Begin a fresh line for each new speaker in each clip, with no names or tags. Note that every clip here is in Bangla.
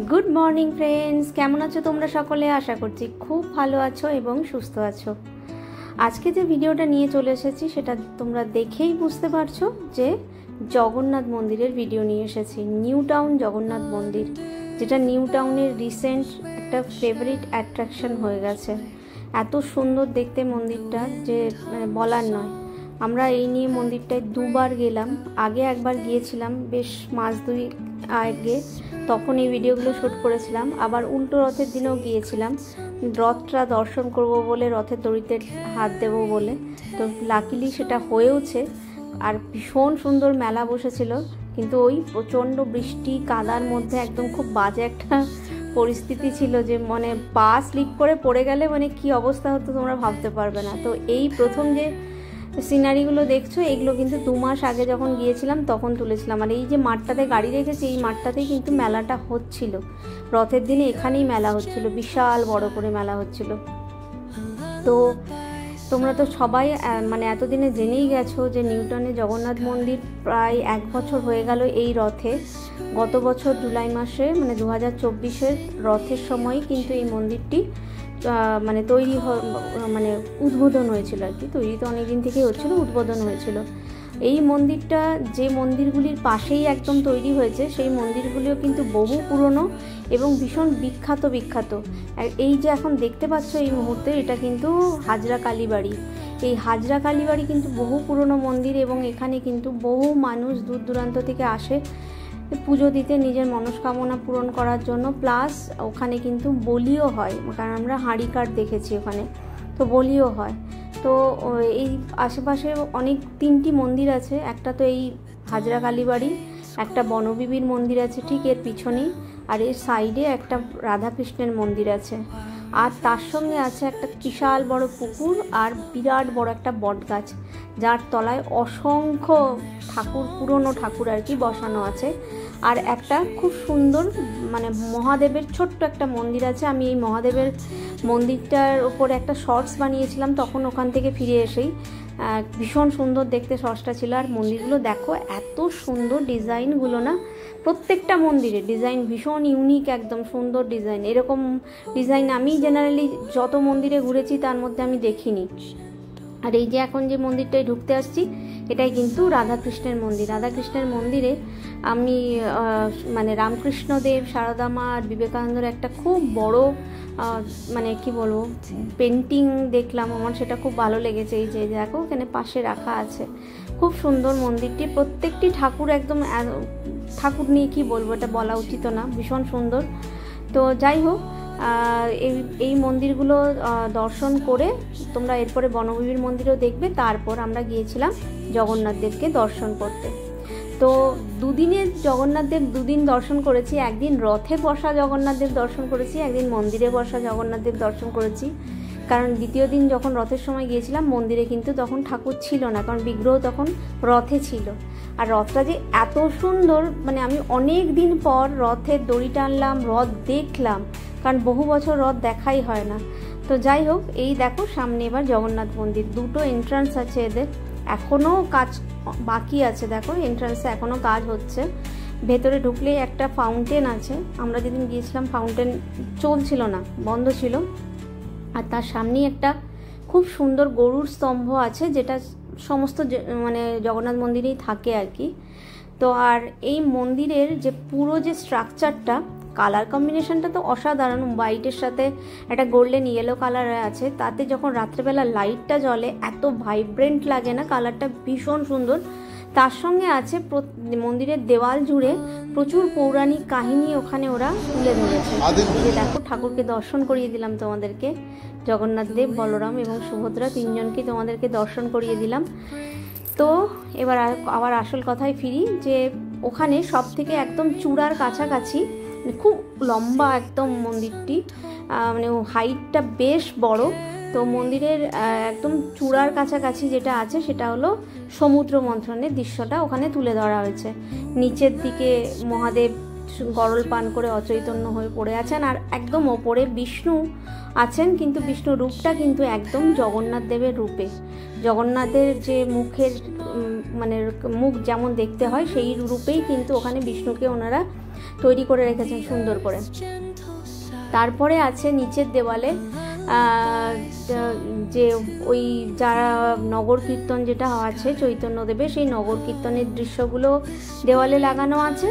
गुड मर्निंग फ्रेंड्स, केमन आछो तोमरा सकले? आशा करछि खूब भालो आछो एबं सुस्थ आछो। आज के जे भिडियोटा निये चले एसेछि सेटा तोमरा देखेई बुझते पारछो जे जगन्नाथ मंदिरेर भिडियो निये एसेछि। निउ टाउन जगन्नाथ मंदिर, जेटा निउ टाउनेर रिसेंट एकटा फेभारिट अट्रैक्शन हये गेछे। एत सुंदर देखते मंदिरटा जे बलार नय। আমরা এই নিয়ে মন্দিরটায় দুবার গেলাম। আগে একবার গিয়েছিলাম বেশ মাস দুই আগে, তখন এই ভিডিওগুলো শ্যুট করেছিলাম। আবার উল্টো রথের দিনেও গিয়েছিলাম রথটা দর্শন করব বলে, রথের দড়িতে হাত দেব বলে। তো লাকিলি সেটা হয়েওছে। আর ভীষণ সুন্দর মেলা বসেছিল, কিন্তু ওই প্রচণ্ড বৃষ্টি কাদার মধ্যে একদম খুব বাজে একটা পরিস্থিতি ছিল, যে মানে পা স্লিপ করে পড়ে গেলে মানে কি অবস্থা হতো তোমরা ভাবতে পারবে না। তো এই প্রথম যে সিনারিগুলো দেখছো এগুলো কিন্তু 2 মাস আগে যখন গিয়েছিলাম তখন তুলেছিলাম। আর এই যে মাঠটাতে গাড়ি রেখেছি, এই মাঠটাতেই কিন্তু মেলাটা হচ্ছিল। রথের দিনে এখানেই মেলা হচ্ছিল, বিশাল বড় করে মেলা হচ্ছিল। তো তোমরা তো সবাই মানে এতদিনে জেনেই গেছো যে নিউ টাউনে জগন্নাথ মন্দির প্রায় 1 বছর হয়ে গেল এই রথে। গত বছর জুলাই মাসে মানে 2024-এর রথের সময় কিন্তু এই মন্দিরটি মানে তৈরি মানে উদ্বোধন হয়েছিল আর কি। তৈরি তো অনেক দিন থেকেই হচ্ছিল, উদ্বোধন হয়েছিল। এই মন্দিরটা যে মন্দিরগুলির পাশেই একদম তৈরি হয়েছে, সেই মন্দিরগুলিও কিন্তু বহু পুরনো এবং ভীষণ বিখ্যাত। এই যে এখন দেখতে পাচ্ছ এই মুহূর্তে, এটা কিন্তু হাজরা কালীবাড়ি। এই হাজরা কালীবাড়ি কিন্তু বহু পুরনো মন্দির এবং এখানে কিন্তু বহু মানুষ দূর দূরান্ত থেকে আসে পুজো দিতে, নিজের মনস্কামনা পূরণ করার জন্য। প্লাস ওখানে কিন্তু বলিও হয়, কারণ আমরা হাঁড়ি কাঠ দেখেছি ওখানে, তো বলিও হয়। তো এই আশেপাশে অনেক 3টি মন্দির আছে। একটা তো এই হাজরা কালীবাড়ি, একটা বনবিবির মন্দির আছে ঠিক এর পিছনেই, আর এর সাইডে একটা রাধাকৃষ্ণের মন্দির আছে। আর তার সঙ্গে আছে একটা বিশাল বড় পুকুর আর বিরাট বড় একটা বট গাছ, যার তলায় অসংখ্য ঠাকুর, পুরনো ঠাকুর আর কি বসানো আছে। আর একটা খুব সুন্দর মানে মহাদেবের ছোট্ট একটা মন্দির আছে। আমি এই মহাদেবের মন্দিরটার ওপরে একটা শর্টস বানিয়েছিলাম তখন ওখান থেকে ফিরে এসেই। ভীষণ সুন্দর দেখতে শর্টসটা ছিল। আর মন্দিরগুলো দেখো, এত সুন্দর ডিজাইনগুলো না, প্রত্যেকটা মন্দিরের ডিজাইন ভীষণ ইউনিক, একদম সুন্দর ডিজাইন। এরকম ডিজাইন আমি জেনারেলি যত মন্দিরে ঘুরেছি তার মধ্যে আমি দেখিনি। আর এই যে এখন যে মন্দিরটায় ঢুকতে আসছি, এটাই কিন্তু রাধাকৃষ্ণের মন্দির। রাধাকৃষ্ণের মন্দিরে আমি মানে রামকৃষ্ণদেব, সারদা মা আর বিবেকানন্দের একটা খুব বড় মানে কি বলবো পেন্টিং দেখলাম। আমার সেটা খুব ভালো লেগেছে। এই যে দেখো এখানে পাশে রাখা আছে, খুব সুন্দর মন্দিরটি। প্রত্যেকটি ঠাকুর একদম, ঠাকুর নিয়ে কি বলবো, এটা বলা উচিত না, ভীষণ সুন্দর। তো যাই হোক, এই মন্দিরগুলো দর্শন করে তোমরা এরপরে বনবিবির মন্দিরও দেখবে। তারপর আমরা গিয়েছিলাম জগন্নাথ দেবকে দর্শন করতে। তো দুদিনের জগন্নাথ দেব দুদিন দর্শন করেছি। একদিন রথে বসা জগন্নাথ দেব দর্শন করেছি, একদিন মন্দিরে বসা জগন্নাথ দেব দর্শন করেছি। কারণ দ্বিতীয় দিন যখন রথের সময় গিয়েছিলাম মন্দিরে কিন্তু তখন ঠাকুর ছিল না, কারণ বিগ্রহ তখন রথে ছিল। আর রথটা যে এত সুন্দর, মানে আমি অনেক দিন পর রথের দড়ি টানলাম, রথ দেখলাম, কারণ বহু বছর রথ দেখাই হয় না। তো যাই হোক, এই দেখো সামনে এবার জগন্নাথ মন্দির। 2টো এন্ট্রান্স আছে এদের, এখনও কাজ বাকি আছে। দেখো এন্ট্রান্সে এখনও কাজ হচ্ছে। ভেতরে ঢুকলেই একটা ফাউন্টেন আছে। আমরা যেদিন গিয়েছিলাম ফাউন্টেন চলছিল না, বন্ধ ছিল। আর তার সামনেই একটা খুব সুন্দর গরুর স্তম্ভ আছে, যেটা সমস্ত মানে জগন্নাথ মন্দিরেই থাকে আর কি। তো আর এই মন্দিরের যে পুরো যে স্ট্রাকচারটা, কালার কম্বিনেশনটা তো অসাধারণ। হোয়াইটের সাথে একটা গোল্ডেন ইয়েলো কালার আছে, তাতে যখন রাত্রেবেলা লাইটটা জ্বলে এত ভাইব্রেন্ট লাগে না, কালারটা ভীষণ সুন্দর। তার সঙ্গে আছে মন্দিরের দেওয়াল জুড়ে প্রচুর পৌরাণিক কাহিনী ওখানে ওরা তুলে ধরেছে। যে দেখো ঠাকুরকে দর্শন করিয়ে দিলাম তোমাদেরকে, জগন্নাথ দেব, বলরাম এবং সুভদ্রা 3জনকে তোমাদেরকে দর্শন করিয়ে দিলাম। তো এবার আবার আসল কথায় ফিরি, যে ওখানে সব থেকে একদম চূড়ার কাছাকাছি, খুব লম্বা একদম মন্দিরটি, মানে হাইটটা বেশ বড়। তো মন্দিরের একদম চূড়ার কাছাকাছি যেটা আছে সেটা হলো সমুদ্র মন্থনের দৃশ্যটা ওখানে তুলে ধরা হয়েছে। নিচের দিকে মহাদেব গরল পান করে অচৈতন্য হয়ে পড়ে আছেন, আর একদম ওপরে বিষ্ণু আছেন, কিন্তু বিষ্ণু রূপটা কিন্তু একদম জগন্নাথ দেবের রূপে। জগন্নাথের যে মুখের মানে মুখ যেমন দেখতে হয় সেই রূপেই কিন্তু ওখানে বিষ্ণুকে ওনারা তৈরি করে রেখেছেন সুন্দর করে। তারপরে আছে নিচের দেওয়ালে যে ওই যারা নগর কীর্তন যেটা আছে চৈতন্যদেবের, সেই নগর কীর্তনের দৃশ্যগুলো দেওয়ালে লাগানো আছে।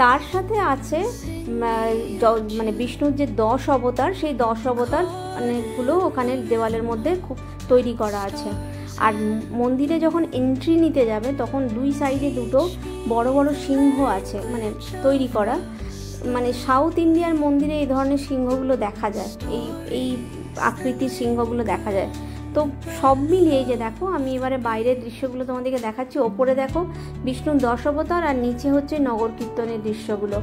তার সাথে আছে মানে বিষ্ণুর যে 10 অবতার, সেই 10 অবতার অনেকগুলো ওখানে দেওয়ালের মধ্যে খুব তৈরি করা আছে। আর মন্দিরে যখন এন্ট্রি নিতে যাবে তখন 2 সাইডে 2টো বড় বড় সিংহ আছে মানে তৈরি করা। মানে সাউথ ইন্ডিয়ার মন্দিরে এই ধরনের সিংহগুলো দেখা যায়, এই আকৃতির সিংহগুলো দেখা যায়। তো সব মিলিয়ে যে দেখো, আমি এবারে বাইরের দৃশ্যগুলো তোমাদেরকে দেখাচ্ছি। ওপরে দেখো বিষ্ণুর 10 অবতার, আর নিচে হচ্ছে নগর কীর্তনের দৃশ্যগুলো।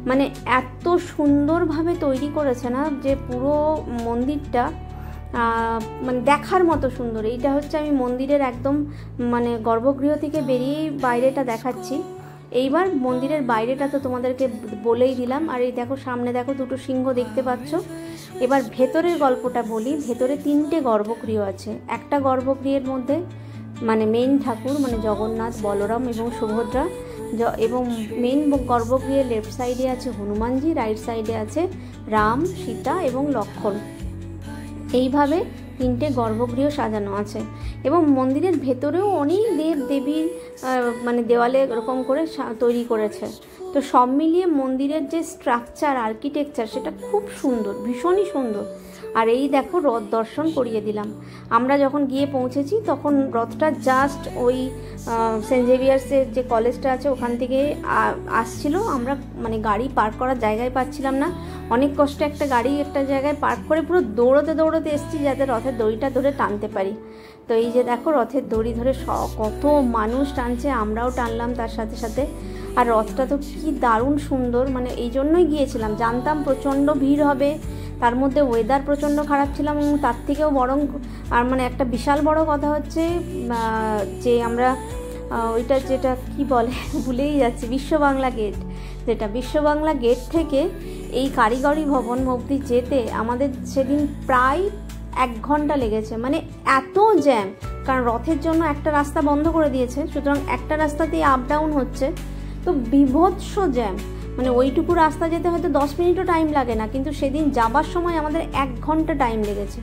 মানে এত সুন্দরভাবে তৈরি করেছে না যে পুরো মন্দিরটা মানে দেখার মতো সুন্দর। এইটা হচ্ছে আমি মন্দিরের একদম মানে গর্ভগৃহ থেকে বেরিয়েই বাইরেটা দেখাচ্ছি। এইবার মন্দিরের বাইরেটা তো তোমাদেরকে বলেই দিলাম। আর এই দেখো সামনে দেখো 2টো সিংহ দেখতে পাচ্ছ। এবার ভেতরের গল্পটা বলি। ভেতরে 3টে গর্ভগৃহ আছে। একটা গর্ভগৃহের মধ্যে মানে মেইন ঠাকুর মানে জগন্নাথ, বলরাম এবং সুভদ্রা, এবং মেইন গর্ভগৃহের লেফট সাইডে আছে হনুমানজি, রাইট সাইডে আছে রাম, সীতা এবং লক্ষ্মণ। এইভাবে 3টে গর্ভগৃহ সাজানো আছে। এবং মন্দিরের ভেতরেও অনেক দেব দেবীর মানে দেওয়ালে এরকম করে তৈরি করেছে। তো সব মিলিয়ে মন্দিরের যে স্ট্রাকচার, আর্কিটেকচার, সেটা খুব সুন্দর, ভীষণই সুন্দর। আর এই দেখো রথ দর্শন করিয়ে দিলাম। আমরা যখন গিয়ে পৌঁছেছি তখন রথটা জাস্ট ওই সেন্ট জেভিয়ার্সের যে কলেজটা আছে ওখান থেকে আসছিল। আমরা মানে গাড়ি পার্ক করার জায়গায় পাচ্ছিলাম না। অনেক কষ্টে একটা গাড়ি একটা জায়গায় পার্ক করে পুরো দৌড়তে দৌড়তে এসেছি যাতে রথের দড়িটা ধরে টানতে পারি। তো এই যে দেখো রথের দড়ি ধরে কত মানুষ টানছে, আমরাও টানলাম তার সাথে সাথে। আর রথটা তো কি দারুণ সুন্দর, মানে এই জন্যই গিয়েছিলাম, জানতাম প্রচণ্ড ভিড় হবে। তার মধ্যে ওয়েদার প্রচণ্ড খারাপ ছিলাম, এবং তার থেকেও বরং আর মানে একটা বিশাল বড় কথা হচ্ছে যে আমরা ওইটা যেটা কি বলে ভুলেই যাচ্ছি, বিশ্ববাংলা গেট, যেটা বিশ্ববাংলা গেট থেকে এই কারিগরি ভবন অবধি যেতে আমাদের সেদিন প্রায় 1 ঘন্টা লেগেছে। মানে এত জ্যাম, কারণ রথের জন্য একটা রাস্তা বন্ধ করে দিয়েছে, সুতরাং একটা রাস্তাতেই আপ ডাউন হচ্ছে। তো বিভৎস জ্যাম, মানে ওইটুকু রাস্তা যেতে হয়তো 10 মিনিটও টাইম লাগে না, কিন্তু সেদিন যাবার সময় আমাদের 1 ঘন্টা টাইম লেগেছে।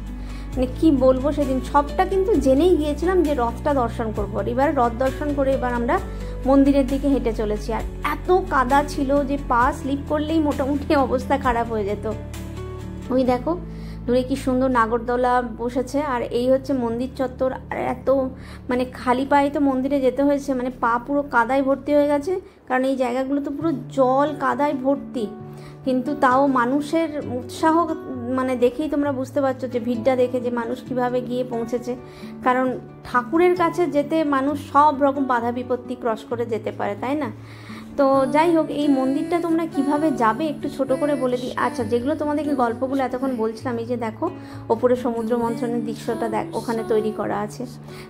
মানে কি বলবো, সেদিন সবটা কিন্তু জেনেই গিয়েছিলাম যে রথটা দর্শন করবো। এবার রথ দর্শন করে এবার আমরা মন্দিরের দিকে হেঁটে চলেছি। আর এত কাদা ছিল যে পা স্লিপ করলেই মোটামুটি অবস্থা খারাপ হয়ে যেত। ওই দেখো দূরে কি সুন্দর নাগরদোলা বসেছে। আর এই হচ্ছে মন্দির চত্বর। আর এত মানে খালি পায়ে তো মন্দিরে যেতে হয়েছে, মানে পা পুরো কাদায় ভর্তি হয়ে গেছে, কারণ এই জায়গাগুলো তো পুরো জল কাদায় ভর্তি। কিন্তু তাও মানুষের উৎসাহ মানে দেখেই তোমরা বুঝতে পারছো যে ভিড়টা দেখে যে মানুষ কিভাবে গিয়ে পৌঁছেছে। কারণ ঠাকুরের কাছে যেতে মানুষ সব রকম বাধা বিপত্তি ক্রস করে যেতে পারে, তাই না? তো যাই হোক, এই মন্দিরটা তোমরা কিভাবে যাবে একটু ছোট করে বলে দিই। আচ্ছা, যেগুলো তোমাদেরকে গল্পগুলো এতক্ষণ বলছিলাম, এই যে দেখো ওপরে সমুদ্র মন্থনের দৃশ্যটা দেখ, ওখানে তৈরি করা আছে।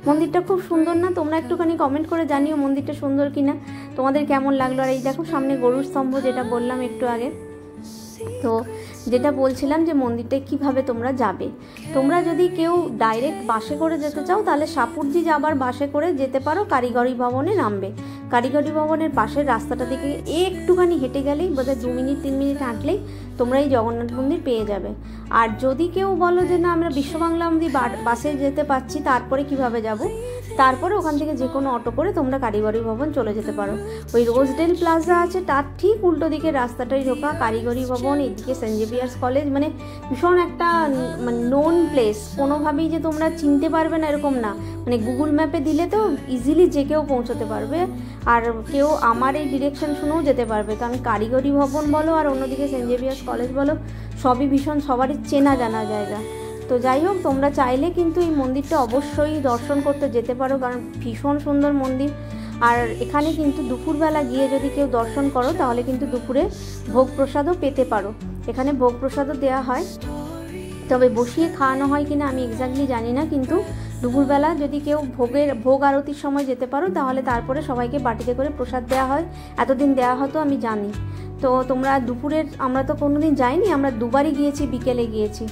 মন্দিরটা খুব সুন্দর না? তোমরা একটুখানি কমেন্ট করে জানিও মন্দিরটা সুন্দর কিনা, তোমাদের কেমন লাগলো। আর এই দেখো সামনে গরুর স্তম্ভ, যেটা বললাম একটু আগে। তো যেটা বলছিলাম যে মন্দিরটা কিভাবে তোমরা যাবে, তোমরা যদি কেউ ডাইরেক্ট বাসে করে যেতে চাও তাহলে সাপুরজি যাবার বাসে করে যেতে পারো, কারিগরি ভবনে নামবে। কারিগরি ভবনের পাশের রাস্তাটা থেকে একটুখানি হেঁটে গেলেই বোধহয় 2 মিনিট 3 মিনিট হাঁটলেই তোমরা এই জগন্নাথ মন্দির পেয়ে যাবে। আর যদি কেউ বলো যে না আমরা বিশ্ববাংলা মন্দির বাসে যেতে পারছি, তারপরে কিভাবে যাব, তারপরে ওখান থেকে যে কোনো অটো করে তোমরা কারিগরি ভবন চলে যেতে পারো। ওই রোজডেল প্লাজা আছে তার ঠিক উল্টো দিকে রাস্তাটাই ঢোকা কারিগরি ভবন, এদিকে সেন্ট জেভিয়ার্স কলেজ। মানে ভীষণ একটা মানে নোন প্লেস, কোনোভাবেই যে তোমরা চিনতে পারবে না এরকম না। মানে গুগল ম্যাপে দিলে তো ইজিলি যে কেউ পৌঁছতে পারবে, আর কেউ আমার এই ডিরেকশন শুনেও যেতে পারবে। কারণ কারিগরি ভবন বলো আর অন্যদিকে সেন্ট জেভিয়ার্স কলেজ বলো, সবই ভীষণ সবারই চেনা জানা জায়গা। তো যাই হোক, তোমরা চাইলে কিন্তু এই মন্দিরটা অবশ্যই দর্শন করতে যেতে পারো, কারণ ভীষণ সুন্দর মন্দির। আর এখানে কিন্তু দুপুরবেলা গিয়ে যদি কেউ দর্শন করো তাহলে কিন্তু দুপুরে ভোগ প্রসাদও পেতে পারো। এখানে ভোগ প্রসাদও দেওয়া হয়, তবে বসিয়ে খাওয়ানো হয় কিনা আমি এক্স্যাক্টলি জানি না। কিন্তু দুপুরবেলা যদি কেউ ভোগ আরতির সময় যেতে পারো তাহলে তারপরে সবাইকে বাটিতে করে প্রসাদ দেওয়া হয়। এতদিন দেওয়া হতো আমি জানি। তো তোমরা দুপুরের, আমরা তো কোনোদিন যাইনি, আমরা দুবারই গিয়েছি, বিকেলে গিয়েছি।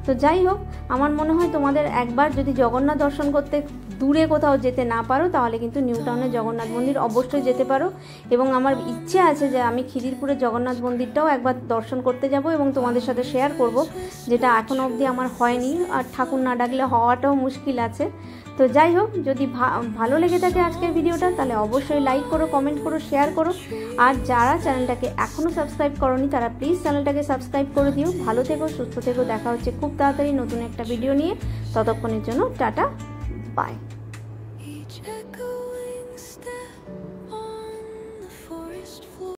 তো যাই হোক, আমার মনে হয় তোমাদের একবার যদি জগন্নাথ দর্শন করতে দূরে কোথাও যেতে না পারো তাহলে কিন্তু নিউ টাউনের জগন্নাথ মন্দির অবশ্যই যেতে পারো। এবং আমার ইচ্ছে আছে যে আমি খিদিরপুরের জগন্নাথ মন্দিরটাও একবার দর্শন করতে যাব এবং তোমাদের সাথে শেয়ার করব, যেটা এখনও অবধি আমার হয়নি, আর ঠাকুর না ডাকলে হওয়াটাও মুশকিল আছে। তো যাই হোক, যদি ভালো লেগে থাকে আজকের ভিডিওটা তাহলে অবশ্যই লাইক করো, কমেন্ট করো, শেয়ার করো। আর যারা চ্যানেলটাকে এখনও সাবস্ক্রাইব করোনি তারা প্লিজ চ্যানেলটাকে সাবস্ক্রাইব করে দিও। ভালো থেকো, সুস্থ থেকো, দেখা হচ্ছে খুব তাড়াতাড়ি নতুন একটা ভিডিও নিয়ে। ততক্ষণের জন্য টাটা, বাই।